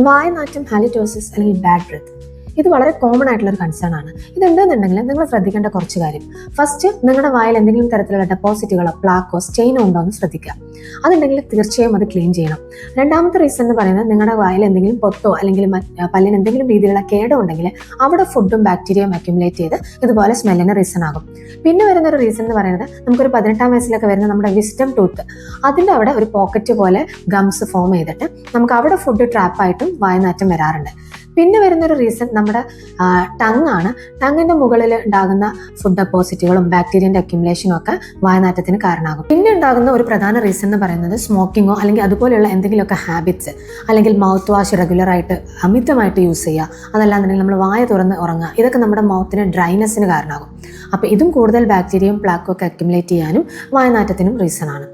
വായനാറ്റം, halitosis അല്ലെങ്കിൽ bad breath ഇത് വളരെ കോമൺ ആയിട്ടുള്ള ഒരു കൺസേൺ ആണ്. ഇതുണ്ടെന്നുണ്ടെങ്കിൽ നിങ്ങൾ ശ്രദ്ധിക്കേണ്ട കുറച്ച് കാര്യം. ഫസ്റ്റ്, നിങ്ങളുടെ വായിൽ എന്തെങ്കിലും തരത്തിലുള്ള ഡെപ്പോസിറ്റുകളോ പ്ലാക്കോ സ്റ്റെയിനോ ഉണ്ടോ എന്ന് ശ്രദ്ധിക്കുക. അതുണ്ടെങ്കിൽ തീർച്ചയായും അത് ക്ലീൻ ചെയ്യണം. രണ്ടാമത്തെ റീസൺ എന്ന് പറയുന്നത് നിങ്ങളുടെ വായിൽ എന്തെങ്കിലും പൊത്തോ അല്ലെങ്കിൽ പല്ലിന് എന്തെങ്കിലും രീതിയിലുള്ള കേടോ ഉണ്ടെങ്കിൽ അവിടെ ഫുഡും ബാക്ടീരിയയും അക്യുമുലേറ്റ് ചെയ്ത് ഇതുപോലെ സ്മെല്ലിന് റീസൺ ആകും. പിന്നെ വരുന്ന ഒരു റീസൺ എന്ന് പറയുന്നത് നമുക്കൊരു 18-ാം വയസ്സിലൊക്കെ വരുന്ന നമ്മുടെ വിസ്ഡം ടൂത്ത്, അതിൻ്റെ അവിടെ ഒരു പോക്കറ്റ് പോലെ ഗംസ് ഫോം ചെയ്തിട്ട് നമുക്ക് അവിടെ ഫുഡ് ട്രാപ്പായിട്ടും വായനാറ്റം വരാറുണ്ട്. പിന്നെ വരുന്നൊരു റീസൺ നമ്മുടെ ടങ് ആണ്. ടങ്ങിൻ്റെ മുകളിൽ ഉണ്ടാകുന്ന ഫുഡ് ഡെപ്പോസിറ്റുകളും ബാക്ടീരിയൻ്റെ അക്യുമുലേഷനും ഒക്കെ വായനാറ്റത്തിന് കാരണമാകും. പിന്നെ ഉണ്ടാകുന്ന ഒരു പ്രധാന റീസൺ എന്ന് പറയുന്നത് സ്മോക്കിങ്ങോ അല്ലെങ്കിൽ അതുപോലെയുള്ള എന്തെങ്കിലുമൊക്കെ ഹാബിറ്റ്സ്, അല്ലെങ്കിൽ മൗത്ത് വാഷ് റെഗുലറായിട്ട് അമിതമായിട്ട് യൂസ് ചെയ്യുക, അതല്ലാന്നുണ്ടെങ്കിൽ നമ്മൾ വായ തുറന്ന് ഉറങ്ങുക, ഇതൊക്കെ നമ്മുടെ മൗത്തിന് ഡ്രൈനെസ്സിന് കാരണമാകും. അപ്പോൾ ഇതും കൂടുതൽ ബാക്ടീരിയയും പ്ലാക്കും ഒക്കെ അക്യുമുലേറ്റ് ചെയ്യാനും വായനാറ്റത്തിനും റീസൺ ആണ്.